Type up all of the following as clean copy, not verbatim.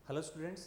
Hello students,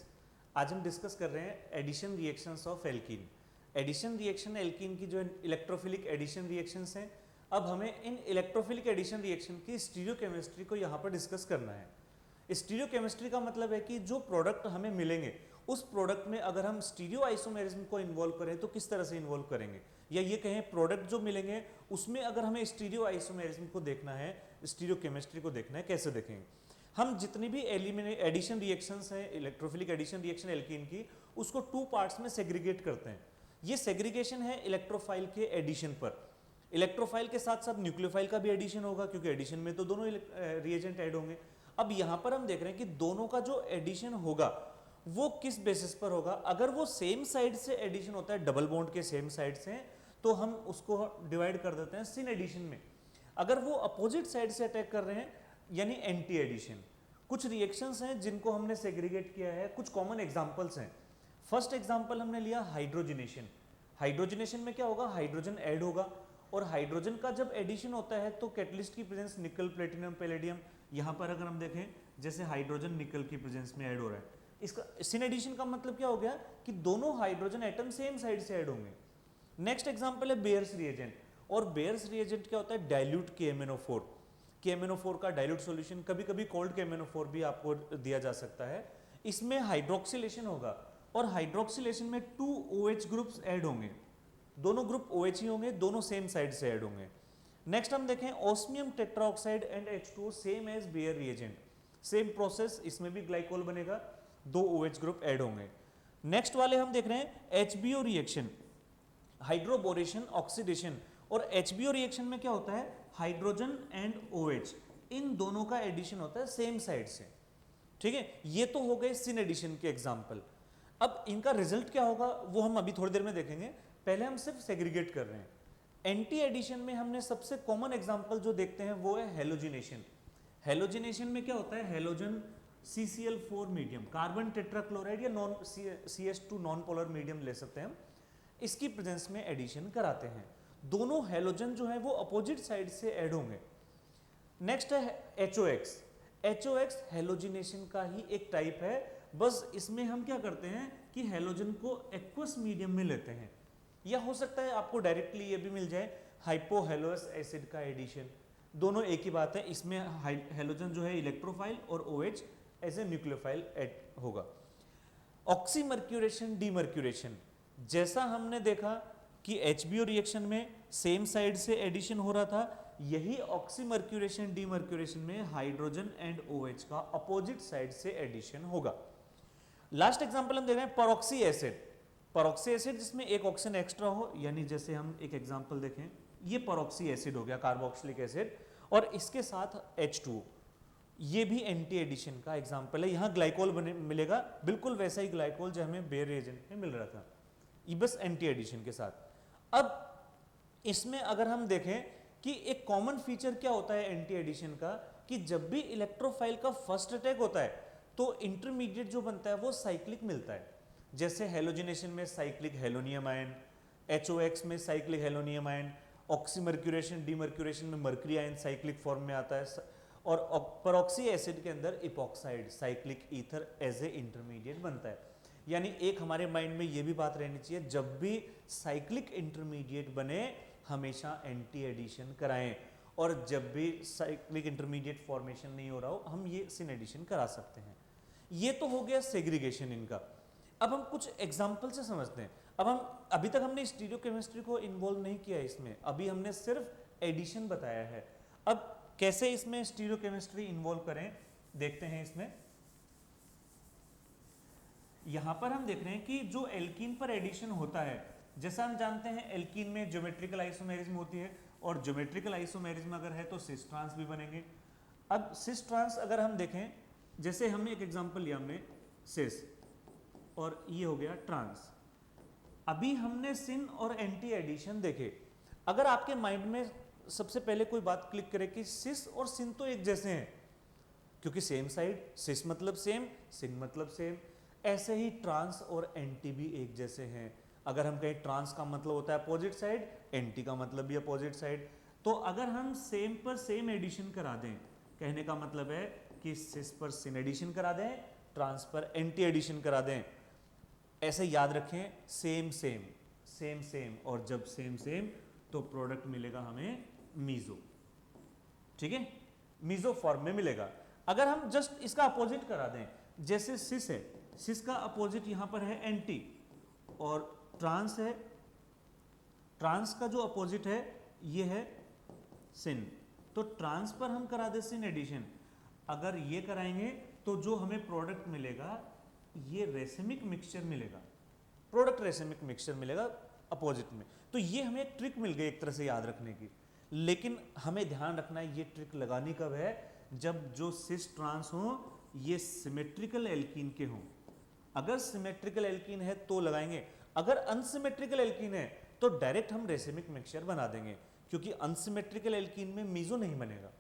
आज हम discuss कर रहे हैं addition reactions of alkene. Addition reaction alkene की जो इलेक्ट्रोफिलिक एडिशन रिएक्शंस हैं, अब हमें इन इलेक्ट्रोफिलिक एडिशन रिएक्शन की स्टीरियोकेमिस्ट्री को यहाँ पर डिस्कस करना है। स्टीरियोकेमिस्ट्री का मतलब है कि जो प्रोडक्ट हमें मिलेंगे उस प्रोडक्ट में अगर हम स्टीरियो आइसोमेरिज्म को इन्वॉल्व करें तो किस तरह से इन्वॉल्व करेंगे, या ये कहें प्रोडक्ट जो मिलेंगे उसमें अगर हमें स्टीरियो आइसोमेरिज्म को देखना है, स्टीरियोकेमिस्ट्री को देखना है, कैसे देखेंगे। हम जितनी भी एडिशन रिएक्शंस हैं, इलेक्ट्रोफिलिक एडिशन रिएक्शन एल्कीन की, उसको टू पार्ट्स में सेग्रीगेट करते हैं। ये सेग्रीगेशन है इलेक्ट्रोफाइल के एडिशन पर। इलेक्ट्रोफाइल के साथ साथ न्यूक्लियोफाइल का भी एडिशन होगा, क्योंकि एडिशन में तो दोनों रिएजेंट ऐड होंगे। अब यहां पर हम देख रहे हैं कि दोनों का जो एडिशन होगा वो किस बेसिस पर होगा। अगर वो सेम साइड से एडिशन होता है, डबल बॉन्ड के सेम साइड से, तो हम उसको डिवाइड कर देते हैं सिन एडिशन में। अगर वो अपोजिट साइड से अटैक कर रहे हैं यानी एंटी एडिशन। कुछ रिएक्शंस हैं जिनको हमने सेग्रीगेट किया है, कुछ कॉमन एग्जांपल्स हैं। फर्स्ट एग्जांपल हमने लिया हाइड्रोजनेशन। हाइड्रोजनेशन में क्या होगा, हाइड्रोजन ऐड होगा, और हाइड्रोजन का जब एडिशन होता है तो कैटलिस्ट की प्रेजेंस निकल, प्लेटिनम, पैलेडियम, यहाँ पर अगर हम देखें जैसे हाइड्रोजन निकल की प्रेजेंस में ऐड हो रहा है। इसका सिन एडिशन का मतलब क्या हो गया कि दोनों हाइड्रोजन एटम सेम साइड से ऐड होंगे। नेक्स्ट एग्जांपल है बेयर्स रिएजेंट, और बेयर्स रिएजेंट क्या होता है, डाइल्यूट KMnO4। KMnO4 का डाइल्यूट सॉल्यूशन, कभी कभी कोल्ड KMnO4 भी आपको दिया जा सकता है। इसमें हाइड्रोक्सिलेशन होगा, और हाइड्रोक्सिलेशन में 2 OH ग्रुप्स ऐड होंगे, दोनों ग्रुप OH ही होंगे, दोनों सेम साइड से ऐड होंगे। नेक्स्ट हम देखें osmium tetraoxide and H2O same as Baeyer reagent, same process, इसमें भी ग्लाइकोल बनेगा, 2 OH ग्रुप ऐड होंगे। नेक्स्ट वाले हम देख रहे हैं HBO रिएक्शन, हाइड्रोबोरेशन ऑक्सीडेशन, और HBO रिएक्शन में क्या होता है, हाइड्रोजन एंड OH इन दोनों का एडिशन होता है सेम साइड से। ठीक है, ये तो हो गए सिन एडिशन के एग्जांपल। अब इनका रिजल्ट क्या होगा वो हम अभी थोड़ी देर में देखेंगे, पहले हम सिर्फ सेग्रीगेट कर रहे हैं। एंटी एडिशन में हमने सबसे कॉमन एग्जांपल जो देखते हैं वो है हेलोजिनेशन। हेलोजिनेशन में क्या होता है, halogen CCl4 medium, carbon tetrachloride या non CH2 non polar medium ले सकते हैं हम, इसकी प्रेजेंस में एडिशन कराते हैं। दोनों हेलोजन जो है वो अपोजिट साइड से ऐड होंगे। नेक्स्ट है HOX। HOX हेलोजिनेशन का ही एक टाइप है, बस इसमें हम क्या करते हैं कि हेलोजन को एक्वस मीडियम में लेते हैं, या हो सकता है आपको डायरेक्टली ये भी मिल जाए हाइपोहेलोस एसिड का एडिशन, दोनों एक ही बात है। इसमें हेलोजन जो है इलेक्ट्रोफाइल और OH as a nucleophile add होगा। ऑक्सीमर्क्यूरेशन, डीमर्क्यूरेशन, जैसा हमने देखा कि HBO रिएक्शन में सेम साइड से एडिशन हो रहा था, यही ऑक्सीमर्क्यूरेशन, डीमर्क्यूरेशन में हाइड्रोजन एंड OH का अपोजिट साइड से एडिशन होगा। लास्ट एग्जांपल हम दे रहे हैं परऑक्सी एसिड। परऑक्सी एसिड जिसमें एक ऑक्सीजन एक्स्ट्रा हो, यानी जैसे हम एक एग्जांपल देखें, ये परऑक्सी एसिड हो गया, कार्बोक्सिलिक एसिड, और इसके साथ H2O, ये भी एंटी एडिशन का एग्जांपल है। यहां ग्लाइकोल मिलेगा, बिल्कुल वैसा ही ग्लाइकोल जो हमें बेयर रिएजेंट में मिल रहा था, ये बस एंटी एडिशन के साथ। अब इसमें अगर हम देखें कि एक कॉमन फीचर क्या होता है एंटी एडिशन का, कि जब भी इलेक्ट्रोफाइल का फर्स्ट अटैक होता है तो इंटरमीडिएट जो बनता है वो साइक्लिक मिलता है। जैसे हेलोजिनेशन में साइक्लिक हेलोनियम आयन, HOX में cyclic halonium ion, oxymercuration, demercuration में मर्क्यूरी आयन साइक्लिक फॉर्म में आता है, और परऑक्सी एसिड के अंदर epoxide cyclic ether as a intermediate बनता है। यानी एक हमारे माइंड में ये भी बात रहनी चाहिए, जब भी साइक्लिक इंटरमीडिएट बने हमेशा एंटी एडिशन कराएं, और जब भी साइक्लिक इंटरमीडिएट फॉर्मेशन नहीं हो रहा हो हम ये सिन एडिशन करा सकते हैं। ये तो हो गया सेग्रीगेशन इनका। अब हम कुछ एग्जाम्पल से समझते हैं। अब हम अभी तक हमने स्टीरियोकेमिस्ट्री को इन्वॉल्व नहीं किया इसमें, अभी हमने सिर्फ एडिशन बताया है। अब कैसे इसमें स्टीरियोकेमिस्ट्री इन्वॉल्व करें देखते हैं। इसमें यहां पर हम देख रहे हैं कि जो एल्कीन पर एडिशन होता है, जैसा हम जानते हैं एल्कीन में ज्योमेट्रिकल आइसोमेरिज्म होती है, और ज्योमेट्रिकल आइसोमेरिज्म अगर है तो सिस ट्रांस भी बनेंगे। अब सिस ट्रांस अगर हम देखें, जैसे हमने एक एग्जांपल लिया हमने सिस, और ये हो गया ट्रांस। अभी हमने सिन और एंटी एडिशन देखे। अगर आपके माइंड में सबसे पहले कोई बात क्लिक करे कि सिस और सिन तो एक जैसे हैं, क्योंकि सेम साइड, सिस मतलब सेम, सिन मतलब सेम, ऐसे ही ट्रांस और एंटी भी एक जैसे हैं। अगर हम कहें ट्रांस का मतलब होता है अपोजिट साइड, एंटी का मतलब भी अपोजिट साइड, तो अगर हम सेम पर सेम एडिशन करा दें, कहने का मतलब है कि सिस पर सिन एडिशन करा दें ट्रांस पर एंटी एडिशन करा दें, ऐसे याद रखें, सेम सेम सेम सेम, और जब सेम सेम तो प्रोडक्ट मिलेगा हमें मीजो, ठीक है, मीजो फॉर्म में मिलेगा। अगर हम जस्ट इसका अपोजिट करा दें, जैसे सिस है, सिस का अपोजिट यहां पर है एंटी, और ट्रांस है, ट्रांस का जो अपोजिट है ये है सिन, तो ट्रांस पर हम करा दे सिन एडिशन, अगर ये कराएंगे तो जो हमें प्रोडक्ट मिलेगा ये रेसिमिक मिक्सचर मिलेगा, प्रोडक्ट रेसिमिक मिक्सचर मिलेगा अपोजिट में। तो ये हमें एक ट्रिक मिल गई एक तरह से याद रखने की, लेकिन हमें ध्यान रखना है ये ट्रिक लगानी कब है, जब जो सिस ट्रांस हो ये सिमेट्रिकल एल्कीन के हों। अगर सिमेट्रिकल एल्कीन है तो लगाएंगे, अगर अनसिमेट्रिकल एल्कीन है तो डायरेक्ट हम रेसिमिक मिक्सचर बना देंगे, क्योंकि अनसिमेट्रिकल एल्कीन में मीजो नहीं बनेगा,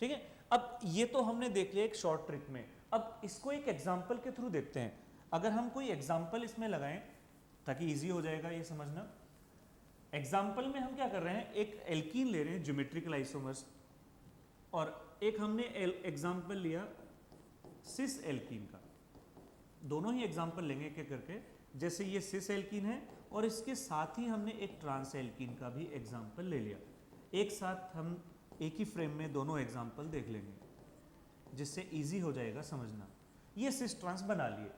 ठीक है। अब ये तो हमने देख लिया एक शॉर्ट ट्रिक में, अब इसको एक एग्जाम्पल के थ्रू देखते हैं। अगर हम कोई एग्जाम्पल इसमें लगाएं ताकि इजी हो जाएगा ये समझना। एग्जाम्पल में हम क्या कर रहे हैं, एक एल्कीन ले रहे हैं ज्योमेट्रिकल आइसोमर्स, और एक हमने एग्जाम्पल लिया सिस एल्कीन का, दोनों ही एग्जाम्पल लेंगे एक एक करके। जैसे ये सिस एल्कीन है और इसके साथ ही हमने एक ट्रांस एल्कीन का भी एग्जाम्पल ले लिया, एक साथ हम एक ही फ्रेम में दोनों एग्जाम्पल देख लेंगे, जिससे इजी हो जाएगा समझना। ये सिस ट्रांस बना लिए,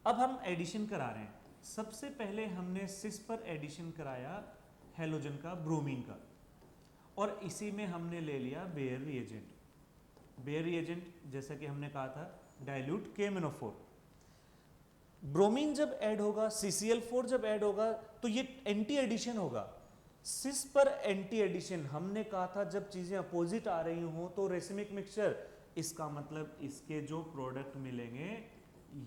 अब हम एडिशन करा रहे हैं। सबसे पहले हमने सिस पर एडिशन कराया हेलोजन का, ब्रोमीन का, और इसी में हमने ले लिया बेयर रिएजेंट। बेयर रिएजेंट जैसा कि हमने कहा था डाइल्यूट KMnO4। ब्रोमीन जब ऐड होगा, CCl4 जब ऐड होगा तो ये एंटी एडिशन होगा। सिस पर एंटी एडिशन, हमने कहा था जब चीजें अपोजिट आ रही हों तो रेसिमिक मिक्सचर, इसका मतलब इसके जो प्रोडक्ट मिलेंगे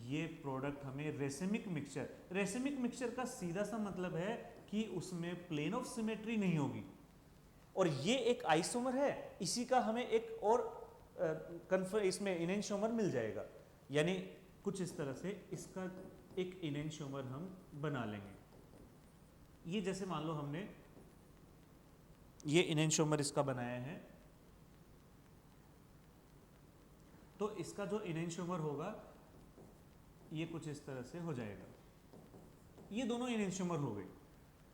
ये प्रोडक्ट हमें रेसिमिक मिक्सचर। रेसिमिक मिक्सचर का सीधा सा मतलब है कि उसमें प्लेन ऑफ सिमेट्री नहीं होगी, और ये एक आइसोमर है, इसी का हमें एक और इसमें इनेंशियोमर मिल जाएगा, यानी कुछ इस तरह से इसका एक इनेंशियोमर हम बना लेंगे। ये जैसे मान लो हमने ये इनेंशियोमर इसका बनाया है, तो इसका जो इनेंशियोमर होगा ये कुछ इस तरह से हो जाएगा। ये दोनों इनेंशियोमर हो गए,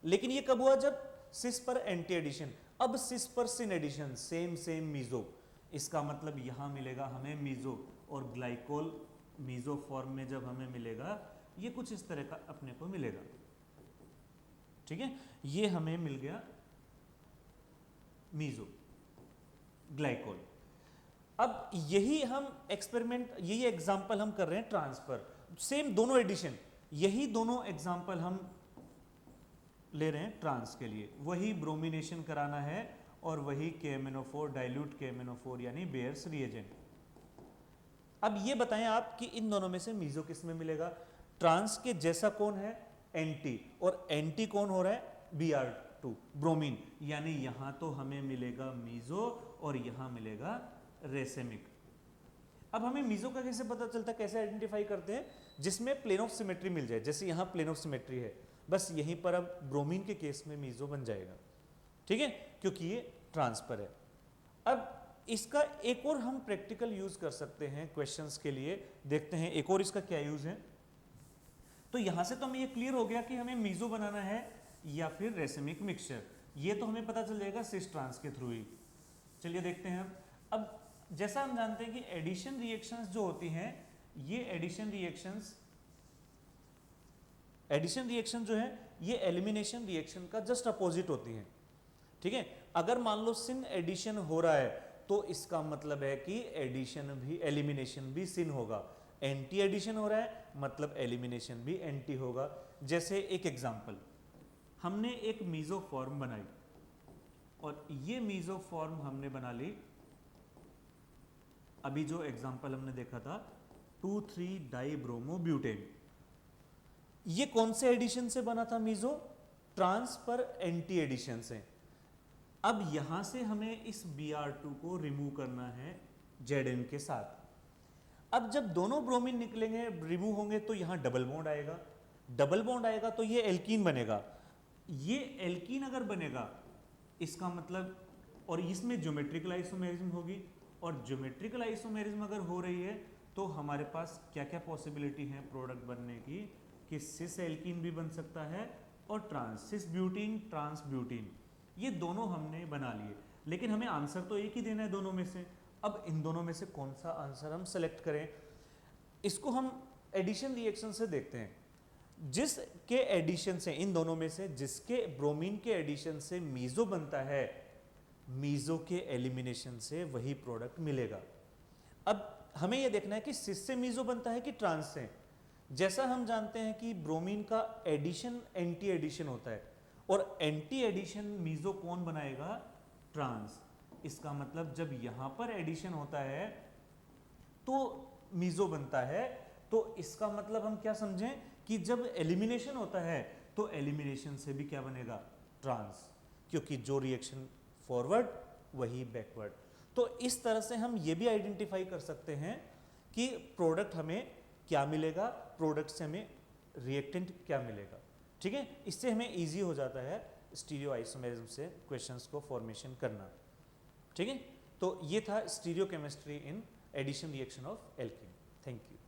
लेकिन ये कब हुआ, जब सिस पर एंटी एडिशन। अब सिस पर syn addition, same same meso, इसका मतलब यहां मिलेगा हमें मीजो, और ग्लाइकोल मीजो फॉर्म में जब हमें मिलेगा ये कुछ इस तरह का अपने को मिलेगा, ठीक है। ये हमें मिल गया मीजो ग्लाइकोल। अब यही हम एक्सपेरिमेंट, यही एग्जांपल हम कर रहे हैं ट्रांसफर, सेम दोनों एडिशन, यही दोनों एग्जांपल हम ले रहे हैं ट्रांस के लिए। वही ब्रोमिनेशन कराना है और वही KMnO4 डाइल्यूट KMnO4 यानी बेयर्स रिएजेंट। अब ये बताएं आप कि इन दोनों में से मीजो किस में मिलेगा। ट्रांस के जैसा कौन है, एंटी, और एंटी कौन हो रहा है, Br2 ब्रोमीन, यानी यहां तो हमें मिलेगा मीजो और यहां मिलेगा रेसिमिक। अब हमें मीजो का कैसे पता चलता है, कैसे आइडेंटिफाई करते हैं, जिसमें प्लेन ऑफ सिमेट्री मिल जाए। जैसे यहां प्लेन ऑफ सिमेट्री है, बस यहीं पर अब ब्रोमीन के केस में मीजो बन जाएगा, ठीक है, क्योंकि ये ट्रांसफर है। अब इसका एक और हम प्रैक्टिकल यूज कर सकते हैं क्वेश्चंस के लिए, देखते हैं एक और इसका क्या यूज है। तो यहां से तो हमें ये क्लियर हो गया कि हमें मीजो बनाना है या फिर रेसिमिक मिक्सचर, ये तो हमें पता चल जाएगा सिस ट्रांस के थ्रू ही। चलिए देखते हैं अब जैसा हम जानते हैं कि एडिशन रिएक्शंस जो होती हैं, ये एडिशन रिएक्शन जो है ये एलिमिनेशन रिएक्शन का जस्ट अपोजिट होती हैं, ठीक है। अगर मान लो सिन एडिशन हो रहा है तो इसका मतलब है कि एडिशन भी, एलिमिनेशन भी सिन होगा। एंटी एडिशन हो रहा है मतलब एलिमिनेशन भी एंटी होगा। जैसे एक एग्जांपल, हमने एक मीजो फॉर्म बनाई और ये मीजो फॉर्म हमने बना ली, अभी जो एग्जांपल हमने देखा था 2,3-डाइब्रोमोब्यूटेन, ये कौन से एडिशन से बना था मीजो, ट्रांस पर एंटी एडिशन से। अब यहां से हमें इस Br2 को रिमूव करना है Zn के साथ। अब जब दोनों ब्रोमीन निकलेंगे, रिमूव होंगे, तो यहां डबल बॉन्ड आएगा, डबल बॉन्ड आएगा तो ये एल्कीन बनेगा। ये एल्कीन अगर बनेगा इसका मतलब, और इसमें ज्योमेट्रिकल आइसोमेरिज्म होगी, और ज्योमेट्रिकल आइसोमेरिज्म अगर हो रही है तो हमारे पास क्या क्या पॉसिबिलिटी है प्रोडक्ट बनने की कि सिस एल्कीन भी बन सकता है और ट्रांस, सिस ब्यूटीन, ट्रांस ब्यूटीन, ये दोनों हमने बना लिए। लेकिन हमें आंसर तो एक ही देना है दोनों में से। अब इन दोनों में से कौन सा आंसर हम सेलेक्ट करें, इसको हम एडिशन रिएक्शन से देखते हैं। जिसके एडिशन से, इन दोनों में से जिसके ब्रोमीन के एडिशन से मीजो बनता है, मीजो के एलिमिनेशन से वही प्रोडक्ट मिलेगा। अब हमें यह देखना है कि सिस से मीजो बनता है कि ट्रांस से। जैसा हम जानते हैं कि ब्रोमीन का एडिशन एंटी एडिशन होता है, और एंटी एडिशन मीजो कौन बनाएगा, ट्रांस। इसका मतलब जब यहां पर एडिशन होता है तो मीजो बनता है, तो इसका मतलब हम क्या समझें कि जब एलिमिनेशन होता है तो एलिमिनेशन से भी क्या बनेगा, ट्रांस, क्योंकि जो रिएक्शन फॉरवर्ड वही बैकवर्ड। तो इस तरह से हम ये भी आइडेंटिफाई कर सकते हैं कि प्रोडक्ट हमें क्या मिलेगा, प्रोडक्ट से हमें रिएक्टेंट क्या मिलेगा। ठीक है, इससे हमें इजी हो जाता है स्टीरियो आइसोमेरिज्म से क्वेश्चंस को फॉर्मेशन करना। ठीक है, तो ये था stereochemistry in addition reaction of alkene. Thank you.